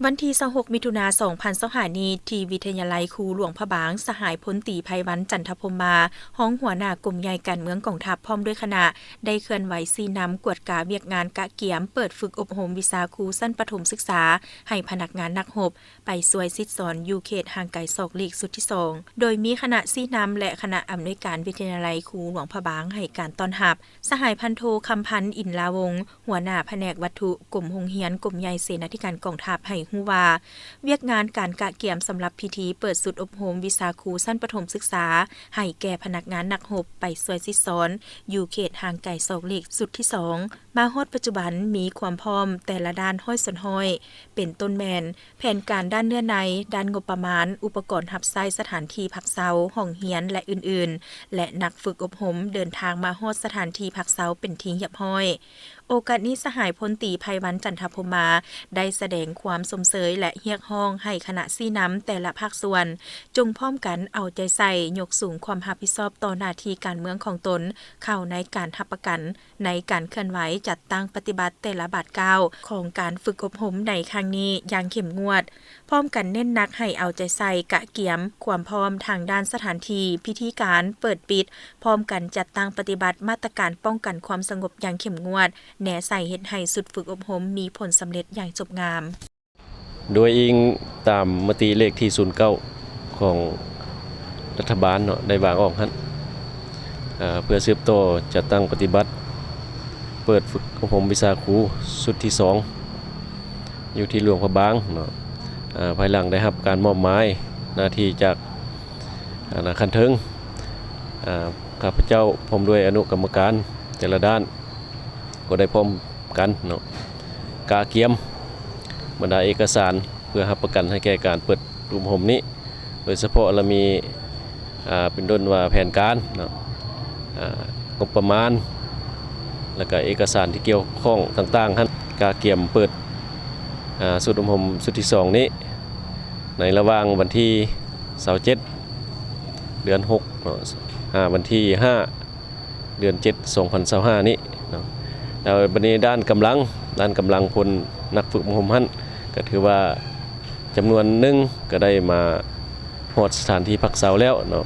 วันที่26มิถุนายน2025นี้ที่วิทยาลัยครูหลวงพระบางสหายพลตรีไพวันจันทพรหมาห้องหัวหน้ากลุ่มใหญ่การเมืองกองทัพพร้อมด้วยคณะได้เคลื่อนไหวซีน้ำกวดกาเวียกงานกะเกียมเปิดฝึกอบรมวิชาครูสั้นประถมศึกษาให้พนักงานนักรบไปสวยซิดสอนอยู่เขตห่างไกลศอกลีกสุดที่2โดยมีคณะซีน้ำและคณะอำนวยการวิทยาลัยครูหลวงพระบางให้การต้อนรับสหายพันโทคำพันธ์อินลาวงศ์หัวหน้าแผนกวัตถุกลุ่มโรงเรียนกลุ่มใหญ่เสนาธิการกองทัพให้ฮู้ว่าเวียกงานการกะเกียมสำหรับพิธีเปิดสุดอบรมวิชาครูสั้นประถมศึกษาให้แก่พนักงานนักรบไปสวยซิดสอนอยู่เขตห่างไกลศอกลีกสุดที่2มาฮอดปัจจุบันมีความพร้อมแต่ละด้านห้อยสนห้อยเป็นต้นแมนแผนการด้านเนื้อในด้านงบประมาณอุปกรณ์รับใช้สถานที่พักเซาห้องเรียนและอื่นๆและนักฝึกอบรมเดินทางมาฮอดสถานที่พักเซาเป็นที่เรียบร้อยโอกาสนี้สหายพลตรีไพวันจันทพรหมาได้แสดงความสมเสยและเรียกร้องให้คณะซี่น้ำแต่ละภาคส่วนจงพร้อมกันเอาใจใส่ยกสูงความรับผิดชอบต่อหน้าที่การเมืองของตนเข้าในการรับประกันในการเคลื่อนไหวจัดตั้งปฏิบัติแต่ละบาทก้าวของการฝึกอบรมในครั้งนี้อย่างเข้มงวดพร้อมกันเน้นหนักให้เอาใจใส่กะเกียมความพร้อมทางด้านสถานที่พิธีการเปิดปิดพร้อมกันจัดตั้งปฏิบัติมาตรการป้องกันความสงบอย่างเข้มงวดแหน่ใส่เฮ็ดให้สุดฝึกอบรมมีผลสำเร็จอย่างจบงามโดยอิงตามมติเลขที่09ของรัฐบาลเนาะได้วางออกหั่นเพื่อสืบต่อจัดตั้งปฏิบัติเปิดฝึกอบรมวิชาครูสุดที่2อยู่ที่หลวงพระบางเนาะภายหลังได้รับการมอบหมายหน้าที่จากคันเทิงข้าพเจ้าพร้อมด้วยอนุกรรมการแต่ละด้านก็ได้พร้อมกันเนาะกาเกียมบรรดาเอกสารเพื่อรับประกันให้แก่การเปิดอบรมนี้โดยเฉพาะเรามีเป็นต้นว่าแผนการเนาะงบประมาณแล้วก็เอกสารที่เกี่ยวข้องต่างๆท่านกาเกียมเปิดสุดอบรมสุดที่2นี้ในระหว่างวันที่27เดือน6เนาะวันที่5เดือน7 2025นี้เนาะแล้วบัดนี้ด้านกำลังพลนักฝึกอบรมหั่นก็ถือว่าจำนวนหนึ่งก็ได้มาฮอดสถานที่พักเสาแล้วเนาะ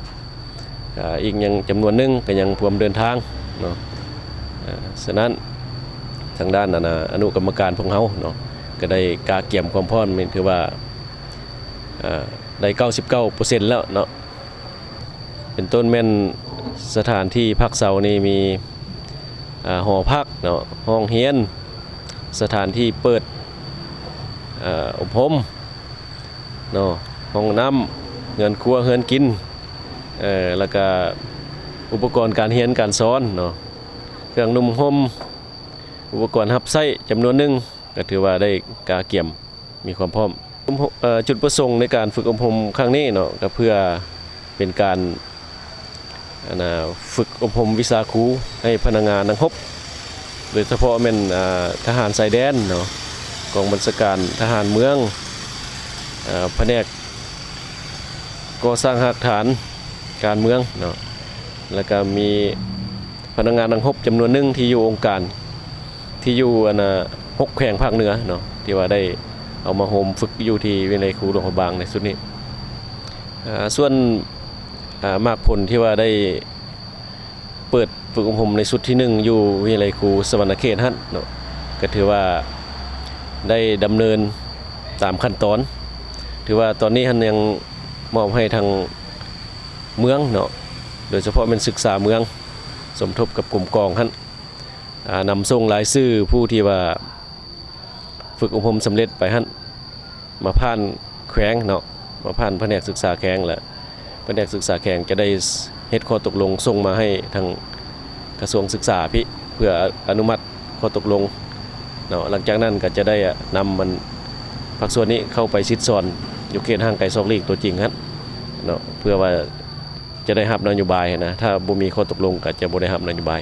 อีกยังจำนวนหนึ่งก็ยังพร้อมเดินทางเนาะฉะนั้นทางด้านอนุกรรมการของเฮาเนาะก็ได้กาเกี่ยมความพร้อมถือว่าได้ 99% แล้วเนาะเป็นต้นแม่นสถานที่พักเสานี่มีหอพักเนาะห้องเรียนสถานที่เปิดอบรมเนาะห้องน้ำเงินครัวเฮือนกินแล้วก็อุปกรณ์การเรียนการสอนเนาะเครื่องนุ่มห่มอุปกรณ์รับใช้จำนวนหนึ่งก็ถือว่าได้กาเกี่ยมมีความพร้อมจุดประสงค์ในการฝึกอบรมครั้งนี้เนาะก็เพื่อเป็นการฝึกอบรมวิชาครูให้พนักงานนักรบโดยเฉพาะเป็นทหารชายแดนเนาะกองบัญชาการทหารเมืองแผนกก่อสร้างหลักฐานการเมืองเนาะแล้วก็มีพนักงานนักรบจำนวนหนึ่งที่อยู่องค์การที่อยู่6แขวงภาคเหนือเนาะที่ว่าได้เอามาโฮมฝึกอยู่ที่วิทยาลัยครูหลวงพระบางในสุดนี้ส่วนมากผลที่ว่าได้เปิดฝึกอบรมในสุดที่1อยู่วิทยาลัยครูสวรรณเขตหั่นเนาะก็ถือว่าได้ดำเนินตามขั้นตอนถือว่าตอนนี้ท่านยังมอบให้ทางเมืองเนาะโดยเฉพาะเป็นศึกษาเมืองสมทบกับกลุ่มกองท่านนำส่งรายชื่อผู้ที่ว่าฝึกอบรมสำเร็จไปท่านมาผ่านแขวงเนาะมาผ่านแผนกศึกษาแขวงแหละแผนกศึกษาแขวงจะได้เฮ็ดข้อตกลงส่งมาให้ทางกระทรวงศึกษาเพื่ออนุมัติข้อตกลงเนาะหลังจากนั้นก็จะได้นำมันภาคส่วนนี้เข้าไปซิดสอนอยู่เขตห่างไกลศอกลีกตัวจริงครับเนาะเพื่อว่าจะได้รับนโยบายนะถ้าบ่มีข้อตกลงก็จะบ่ได้รับนโยบาย